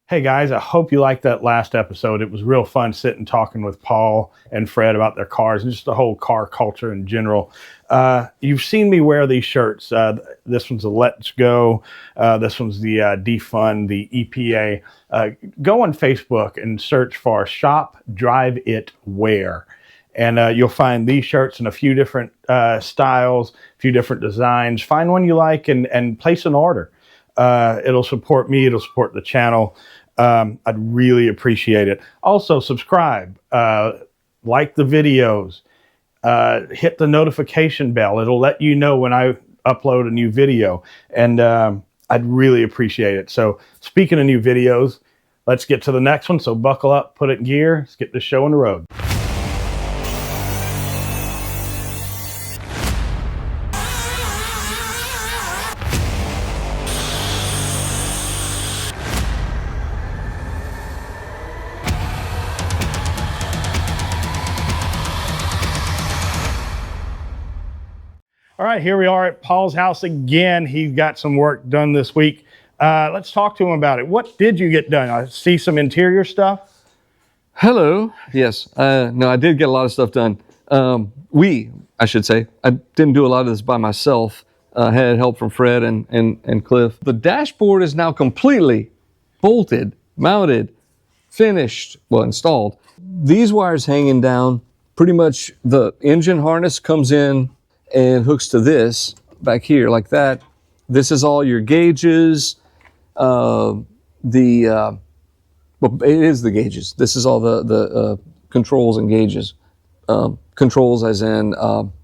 Hey guys, I hope you liked that last episode. It was real fun sitting talking with Paul and Fred about their cars and just the whole car culture in general. You've seen me wear these shirts. This one's a Let's Go. This one's the Defund, the EPA. Go on Facebook and search for Shop Drive It Wear. And you'll find these shirts in a few different styles, a few different designs. Find one you like and place an order. It'll support me. It'll support the channel. I'd really appreciate it. Also, subscribe, like the videos, hit the notification bell. It'll let you know when I upload a new video, and I'd really appreciate it. So speaking of new videos, let's get to the next one. So buckle up, put it in gear. Let's get this show on the road. All right, here we are at Paul's house again. He got some work done this week. Let's talk to him about it. What did you get done? I see some interior stuff. Hello. Yes. No, I did get a lot of stuff done. I should say. I didn't do a lot of this by myself. I had help from Fred and Cliff. The dashboard is now completely bolted, mounted, finished, well, installed. These wires hanging down, pretty much the engine harness comes in and hooks to this back here like that. This is all your gauges. Well, it is the gauges. This is all the controls and gauges. Controls as in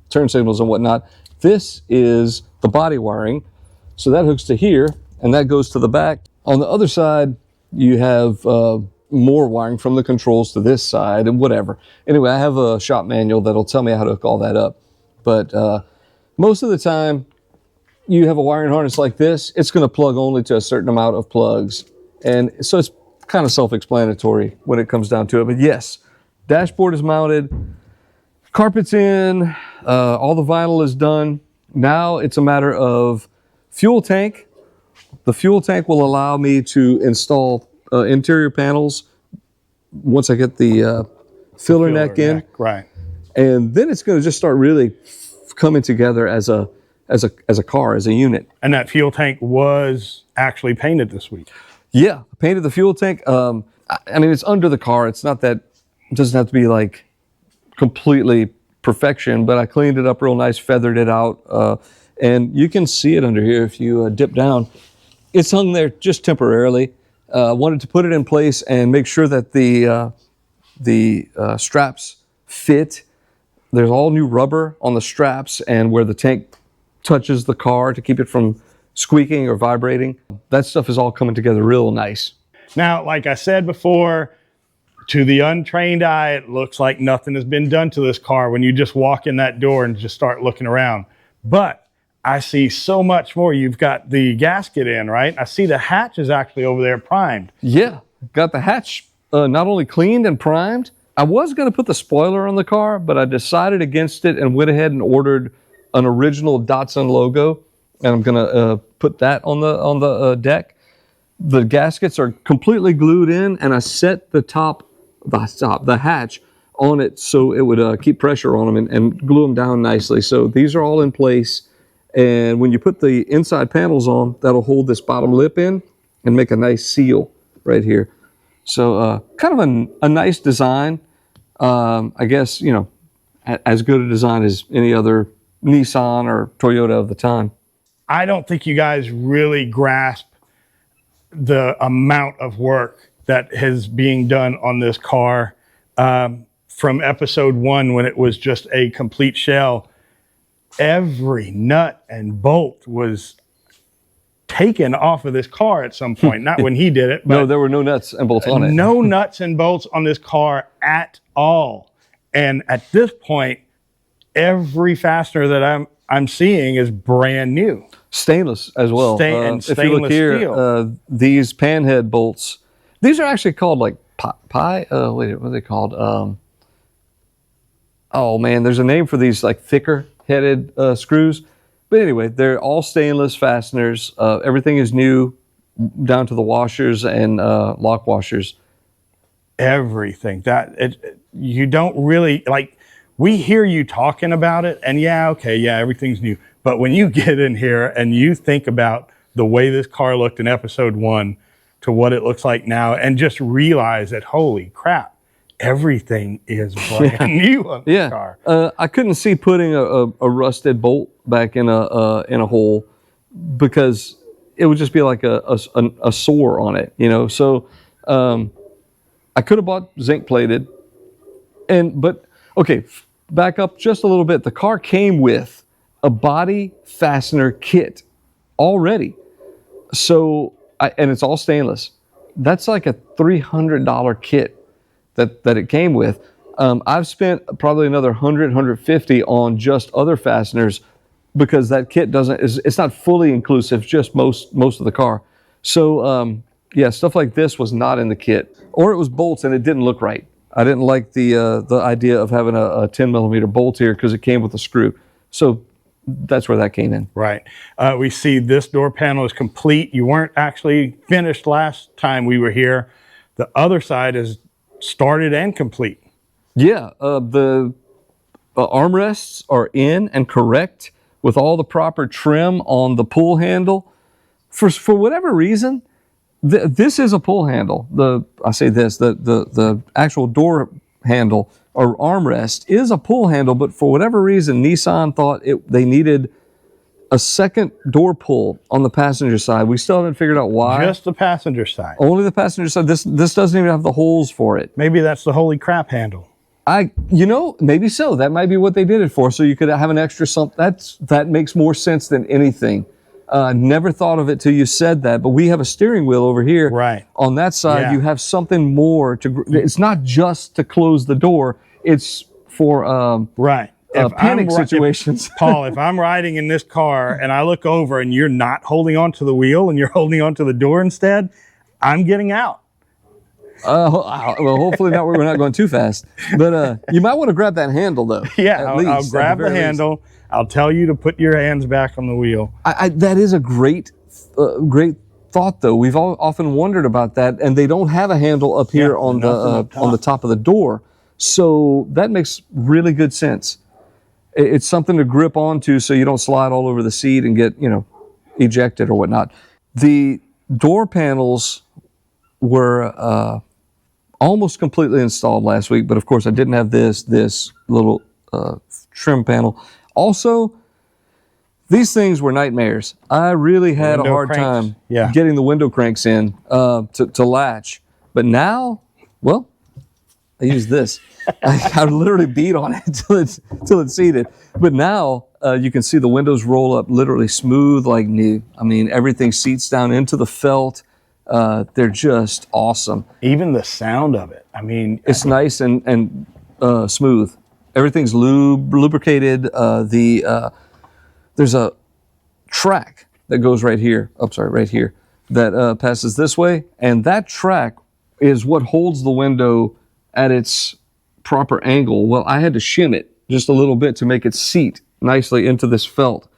turn signals and whatnot. This is the body wiring. So that hooks to here and that goes to the back. On the other side, you have more wiring from the controls to this side and whatever. Anyway, I have a shop manual that'll tell me how to hook all that up. But most of the time, you have a wiring harness like this, it's going to plug only to a certain amount of plugs. And so it's kind of self-explanatory when it comes down to it. But yes, dashboard is mounted, carpet's in, all the vinyl is done. Now it's a matter of fuel tank. The fuel tank will allow me to install interior panels once I get the filler neck in. Right. And then it's going to just start really coming together as a car, as a unit. And that fuel tank was actually painted this week. Yeah, I painted the fuel tank. I mean, it's under the car. It's not that, it doesn't have to be like completely perfection, but I cleaned it up real nice, feathered it out. And you can see it under here if you dip down. It's hung there just temporarily. Wanted to put it in place and make sure that the straps fit. There's all new rubber on the straps and where the tank touches the car to keep it from squeaking or vibrating. That stuff is all coming together real nice. Now, like I said before, to the untrained eye, it looks like nothing has been done to this car when you just walk in that door and just start looking around. But I see so much more. You've got the gasket in, right? I see the hatch is actually over there primed. Yeah, got the hatch not only cleaned and primed. I was going to put the spoiler on the car, but I decided against it and went ahead and ordered an original Datsun logo, and I'm going to put that on the deck. The gaskets are completely glued in, and I set the hatch on it so it would keep pressure on them and glue them down nicely. So these are all in place, and when you put the inside panels on, that'll hold this bottom lip in and make a nice seal right here. So kind of a nice design. I guess, you know, as good a design as any other Nissan or Toyota of the time. I don't think you guys really grasp the amount of work that is being done on this car from episode 1 when it was just a complete shell. Every nut and bolt was taken off of this car at some point. Not when he did it, but no, there were no nuts and bolts on it. No nuts and bolts on this car at all. And at this point, every fastener that I'm seeing is brand new. Stainless as well. Stainless if you look here, steel. These panhead bolts, these are actually called like wait, what are they called? Oh man, there's a name for these like thicker headed screws. But anyway, they're all stainless fasteners. Everything is new. down to the washers and lock washers. Everything you don't really like. We hear you talking about it, and everything's new. But when you get in here and you think about the way this car looked in episode 1 to what it looks like now, and just realize that, holy crap, everything is brand new on this car. I couldn't see putting a rusted bolt back in a hole, because it would just be like a sore on it, So I could have bought zinc plated, but okay, back up just a little bit. The car came with a body fastener kit already, and it's all stainless. That's like a $300 kit that it came with. I've spent probably another $100-150 on just other fasteners, because that kit it's not fully inclusive, just most of the car. So stuff like this was not in the kit, or it was bolts and it didn't look right. I didn't like the idea of having a 10 millimeter bolt here, because it came with a screw. So that's where that came in. Right. We see this door panel is complete. You weren't actually finished last time we were here. The other side is started and complete. Yeah, the armrests are in and correct with all the proper trim on the pull handle. For whatever reason, this is a pull handle. The actual door handle or armrest is a pull handle, but for whatever reason, Nissan thought they needed a second door pull on the passenger side. We still haven't figured out why. Just the passenger side. Only the passenger side. This doesn't even have the holes for it. Maybe that's the holy crap handle. Maybe so. That might be what they did it for, so you could have an extra something. That makes more sense than anything. Never thought of it till you said that, but we have a steering wheel over here. Right. On that side, you have something more it's not just to close the door, it's for panic situations. Paul, if I'm riding in this car and I look over and you're not holding onto the wheel and you're holding onto the door instead, I'm getting out. Well, hopefully not. We're not going too fast. But you might want to grab that handle, though. Yeah, I'll grab the handle. I'll tell you to put your hands back on the wheel. That is a great thought, though. We've often wondered about that, and they don't have a handle up here on the top of the door. So that makes really good sense. It's something to grip onto so you don't slide all over the seat and get ejected or whatnot. The door panels were almost completely installed last week, but of course I didn't have this little trim panel. Also, these things were nightmares. I really had a hard time getting the window cranks in to latch. But now, well, I use this. I literally beat on it till it's seated. But now you can see the windows roll up literally smooth like new. I mean, everything seats down into the felt. They're just awesome. Even the sound of it. I mean, it's nice and smooth. Everything's lubricated. There's a track that goes right here. Right here. That passes this way, and that track is what holds the window at its proper angle. Well, I had to shim it just a little bit to make it seat nicely into this felt.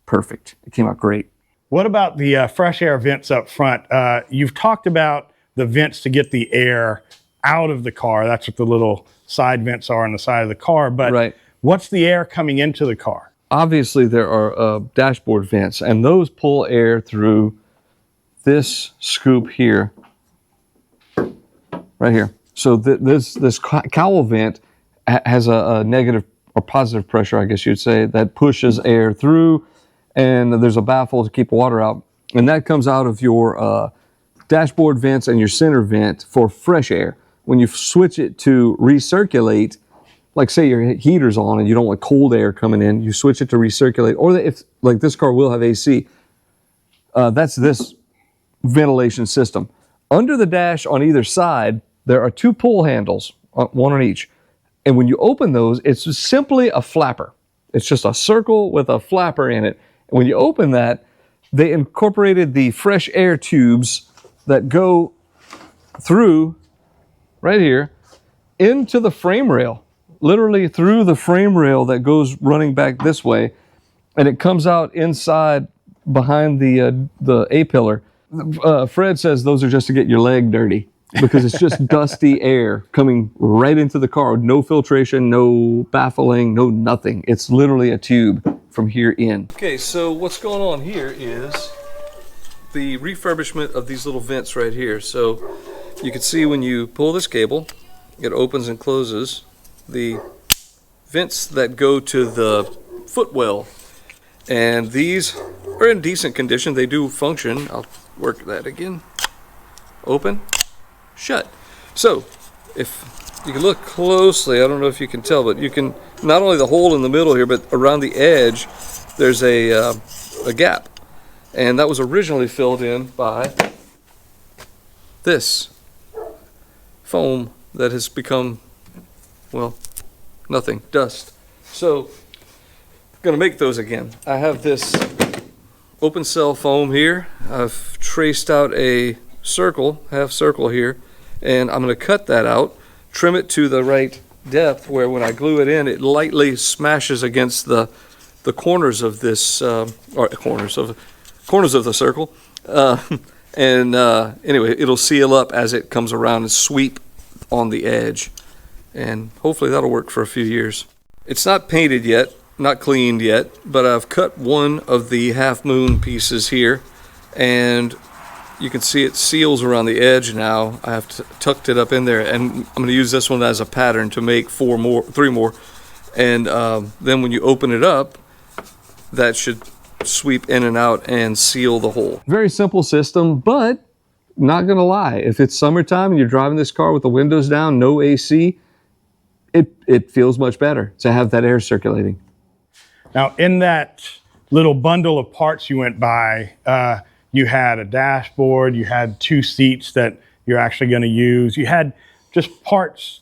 Perfect. It came out great. What about the fresh air vents up front? You've talked about the vents to get the air out of the car. That's what the little side vents are on the side of the car. But what's the air coming into the car? Obviously, there are dashboard vents, and those pull air through this scoop here, right here. So this cowl vent has a negative or positive pressure, I guess you'd say, that pushes air through, and there's a baffle to keep water out. And that comes out of your dashboard vents and your center vent for fresh air. When you switch it to recirculate, like say your heater's on and you don't want cold air coming in, you switch it to recirculate, or if like this car will have AC, that's this ventilation system. Under the dash on either side, there are two pull handles, one on each. And when you open those, it's just simply a flapper. It's just a circle with a flapper in it. And when you open that, they incorporated the fresh air tubes that go through right here into the frame rail, literally through the frame rail that goes running back this way. And it comes out inside behind the A-pillar. Fred says those are just to get your leg dirty because it's just dusty air coming right into the car. No filtration, no baffling, no nothing. It's literally a tube from here in. Okay, so what's going on here is the refurbishment of these little vents right here. So you can see when you pull this cable, it opens and closes the vents that go to the footwell. And these are in decent condition. They do function. I'll work that again. Open, shut. So if you can look closely, I don't know if you can tell, but you can, not only the hole in the middle here, but around the edge, there's a gap. And that was originally filled in by this foam that has become, well, nothing, dust. So gonna make those again. I have this open cell foam here. I've traced out a circle, half circle here, and I'm gonna cut that out, trim it to the right depth where when I glue it in, it lightly smashes against the corners of this, or corners of the circle. Anyway, it'll seal up as it comes around and sweep on the edge. And hopefully that'll work for a few years. It's not painted yet, not cleaned yet, but I've cut one of the half moon pieces here, and you can see it seals around the edge now. I have tucked it up in there, and I'm going to use this one as a pattern to make three more. And then when you open it up, that should sweep in and out and seal the hole. Very simple system, but not going to lie. If it's summertime and you're driving this car with the windows down, no AC, it feels much better to have that air circulating. Now, in that little bundle of parts you went by, you had a dashboard, you had 2 seats that you're actually going to use, you had just parts,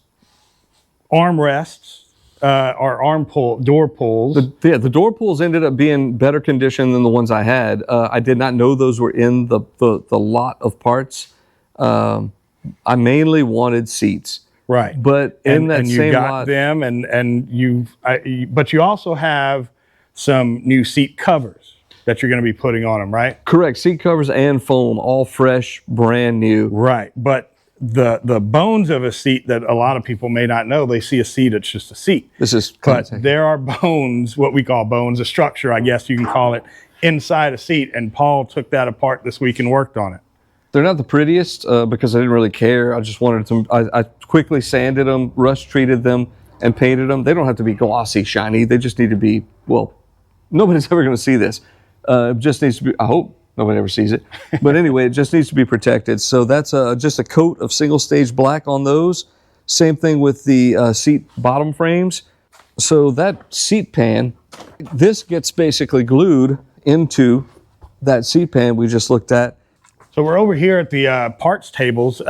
armrests, or door pulls. The door pulls ended up being better condition than the ones I had. I did not know those were in the lot of parts. I mainly wanted seats. Right. But in that you same got lot, them, but you also have some new seat covers that you're going to be putting on them, right? correct, seat covers and foam, all fresh, brand new. Right. But the bones of a seat that a lot of people may not know, they see a seat, it's just a seat. This is But there are bones, what we call bones, a structure, I guess you can call it, inside a seat. And Paul took that apart this week and worked on it. They're not the prettiest because I didn't really care. I just wanted to, I quickly sanded them, rust treated them, and painted them. They don't have to be glossy, shiny. They just need to be, well, nobody's ever going to see this. It just needs to be, I hope nobody ever sees it. But anyway, it just needs to be protected. So that's just a coat of single stage black on those. Same thing with the seat bottom frames. So that seat pan, this gets basically glued into that seat pan we just looked at. So we're over here at the parts tables.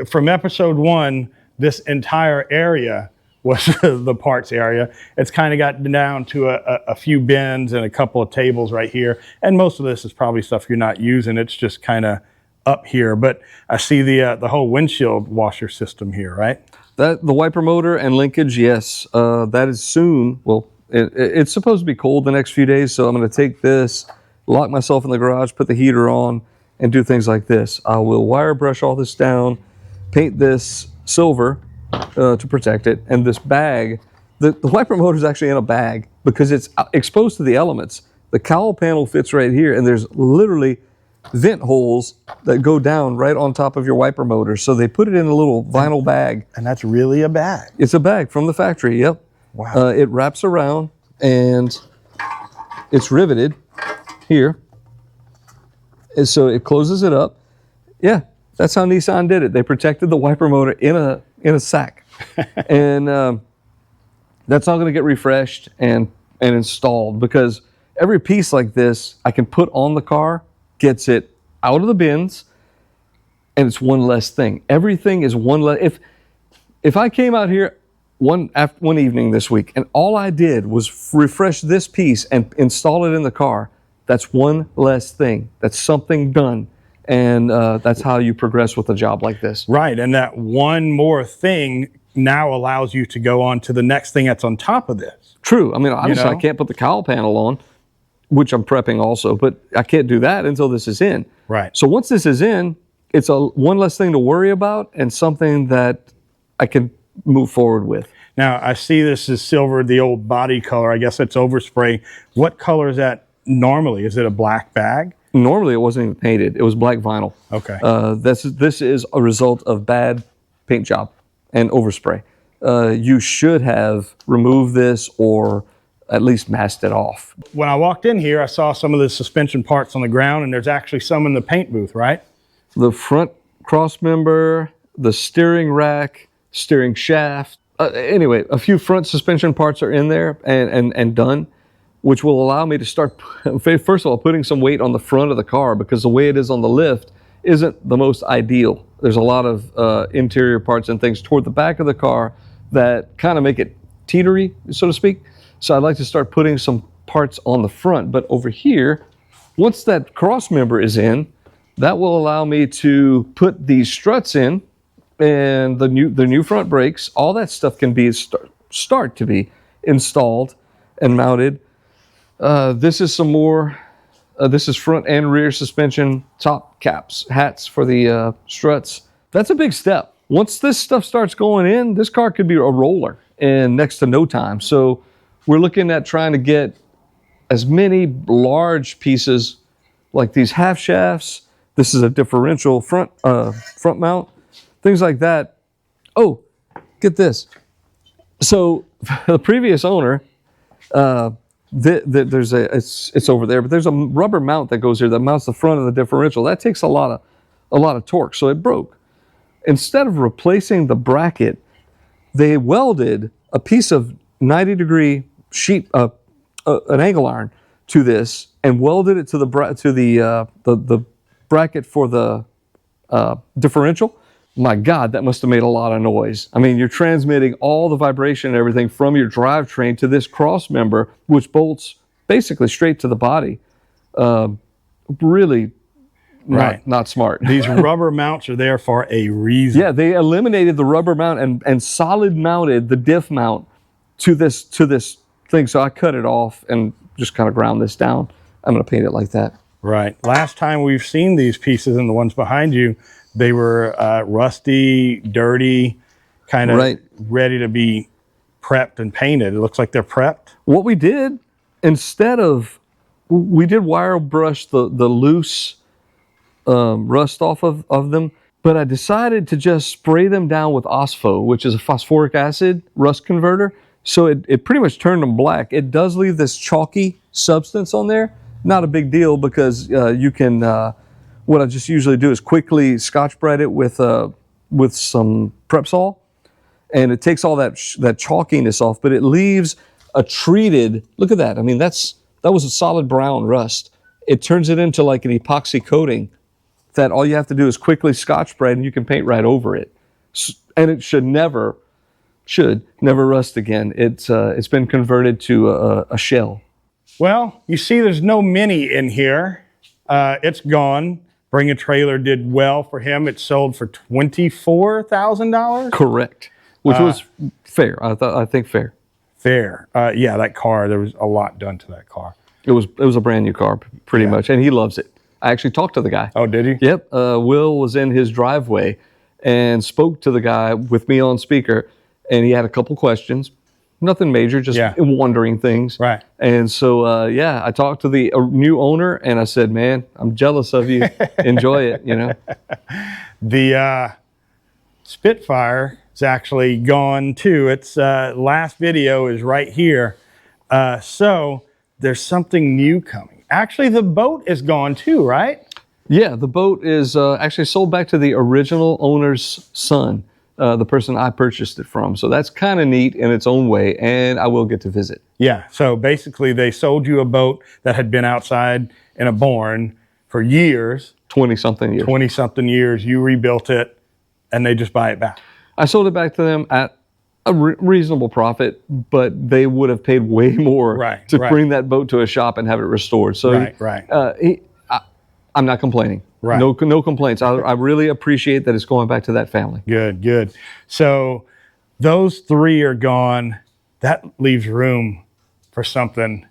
From episode 1, this entire area was the parts area. It's kind of gotten down to a few bins and a couple of tables right here. And most of this is probably stuff you're not using. It's just kind of up here. But I see the whole windshield washer system here, right? The wiper motor and linkage, yes. That is soon. Well, it's supposed to be cold the next few days, so I'm going to take this, lock myself in the garage, put the heater on, and do things like this. I will wire brush all this down, paint this silver to protect it, and this bag, the wiper motor is actually in a bag because it's exposed to the elements. The cowl panel fits right here, and there's literally vent holes that go down right on top of your wiper motor. So they put it in a little vinyl bag. And that's really a bag? It's a bag from the factory, yep. Wow. It wraps around, and it's riveted here. And so it closes it up. Yeah, that's how Nissan did it. They protected the wiper motor in a sack. And that's all going to get refreshed and installed, because every piece like this I can put on the car, gets it out of the bins, and it's one less thing. Everything is one less. If I came out here one evening this week and all I did was refresh this piece and install it in the car, that's one less thing. That's something done. And that's how you progress with a job like this. Right, and that one more thing now allows you to go on to the next thing that's on top of this. True. I mean, obviously I can't put the cowl panel on. which I'm prepping also, but I can't do that until this is in. Right. So once this is in, it's one less thing to worry about and something that I can move forward with. Now, I see this is silver, the old body color. I guess it's overspray. What color is that normally? Is it a black bag? Normally, it wasn't even painted. It was black vinyl. Okay. This is a result of bad paint job and overspray. You should have removed this or at least masked it off. When I walked in here, I saw some of the suspension parts on the ground, and there's actually some in the paint booth, right? The front cross member, the steering rack, steering shaft. Anyway, a few front suspension parts are in there and done, which will allow me to start, first of all, putting some weight on the front of the car, because the way it is on the lift isn't the most ideal. There's a lot of interior parts and things toward the back of the car that kind of make it teetery, so to speak. So I'd like to start putting some parts on the front. But over here, once that cross member is in, that will allow me to put these struts in and the new front brakes. All that stuff can be start to be installed and mounted. This is some more. This is front and rear suspension top caps, hats for the struts. That's a big step. Once this stuff starts going in, this car could be a roller in next to no time. So we're looking at trying to get as many large pieces like these half shafts. This is a differential front mount, things like that. Oh, get this. So the previous owner, it's over there, but there's a rubber mount that goes here that mounts the front of the differential. That takes a lot of torque, so it broke. Instead of replacing the bracket, they welded a piece of 90-degree sheet, an angle iron, to this, and welded it to the bracket for the differential. My God, that must have made a lot of noise. I mean, you're transmitting all the vibration and everything from your drivetrain to this cross member, which bolts basically straight to the body. Really not smart. These rubber mounts are there for a reason. Yeah, they eliminated the rubber mount and solid mounted the diff mount to this thing. So I cut it off and just kind of ground this down. I'm going to paint it like that. Right. Last time we've seen these pieces and the ones behind you, they were rusty, dirty, kind of ready to be prepped and painted. It looks like they're prepped. What we did, we did wire brush the loose rust off of them, but I decided to just spray them down with OSPHO, which is a phosphoric acid rust converter. So it pretty much turned them black. It does leave this chalky substance on there. Not a big deal, because you can, what I just usually do is quickly Scotch-Brite it with some Prep-Sol, and it takes all that chalkiness off, but it leaves a treated, look at that. I mean, that was a solid brown rust. It turns it into like an epoxy coating that all you have to do is quickly Scotch-Brite and you can paint right over it. And it should never rust again. It's been converted to a shell. Well, you see there's no Mini in here. It's gone. Bring a Trailer did well for him. It sold for $24,000. Correct, which was fair. I think fair. Fair. Yeah, that car, there was a lot done to that car. It was a brand new car, pretty much, and he loves it. I actually talked to the guy. Oh, did he? Yep. Will was in his driveway and spoke to the guy with me on speaker, and he had a couple questions. Nothing major, just wondering things. Right. And so, I talked to the new owner, and I said, man, I'm jealous of you. Enjoy it, you know. The Spitfire is actually gone, too. Its last video is right here. So there's something new coming. Actually, the boat is gone, too, right? Yeah, the boat is actually sold back to the original owner's son. The person I purchased it from. So that's kind of neat in its own way, and I will get to visit. Yeah, so basically they sold you a boat that had been outside in a barn for years. 20-something years. 20-something years. You rebuilt it, and they just buy it back. I sold it back to them at a reasonable profit, but they would have paid way more to bring that boat to a shop and have it restored. So I'm not complaining. Right. No complaints. I really appreciate that it's going back to that family. Good. So those three are gone. That leaves room for something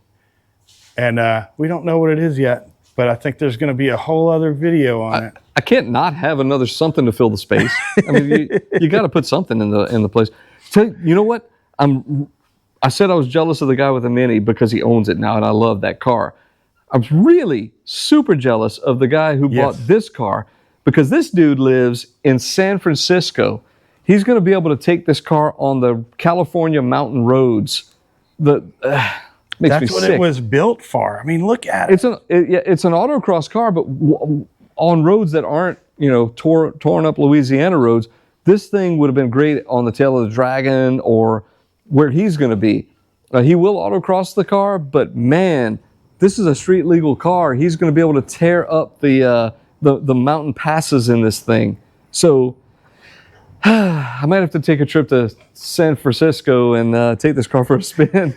And we don't know what it is yet, but I think there's going to be a whole other video on it. I can't not have another something to fill the space. I mean, you got to put something in the place. You know what? I said I was jealous of the guy with the Mini because he owns it now, and I love that car. I'm really super jealous of the guy who bought this car because this dude lives in San Francisco. He's going to be able to take this car on the California mountain roads. That's what it was built for. I mean, look at it. It's an autocross car, but on roads that aren't, torn up Louisiana roads. This thing would have been great on the tail of the Dragon or where he's going to be. He will autocross the car, but man, this is a street legal car. He's going to be able to tear up the mountain passes in this thing. So I might have to take a trip to San Francisco and take this car for a spin.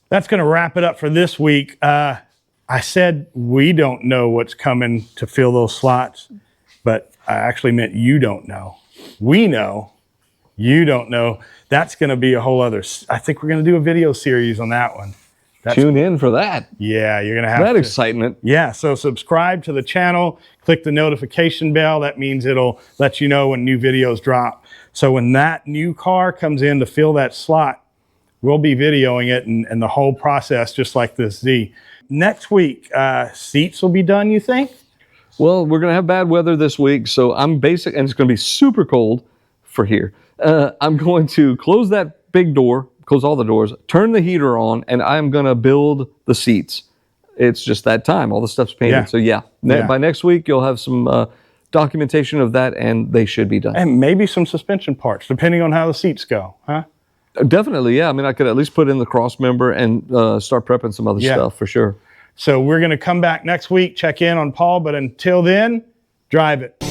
That's going to wrap it up for this week. I said we don't know what's coming to fill those slots, but I actually meant you don't know. We know. You don't know. That's going to be a whole other... I think we're going to do a video series on that one. Tune in for that. Yeah, you're going to have that excitement. Yeah, so subscribe to the channel. Click the notification bell. That means it'll let you know when new videos drop. So when that new car comes in to fill that slot, we'll be videoing it and the whole process, just like this Z. Next week, seats will be done, you think? Well, we're going to have bad weather this week, so and it's going to be super cold for here. I'm going to close that big door, close all the doors, turn the heater on, and I'm going to build the seats. It's just that time. All the stuff's painted. Yeah. So by next week, you'll have some documentation of that, and they should be done. And maybe some suspension parts, depending on how the seats go, huh? Definitely, yeah. I mean, I could at least put in the cross member and start prepping some other stuff for sure. So we're going to come back next week, check in on Paul, but until then, drive it.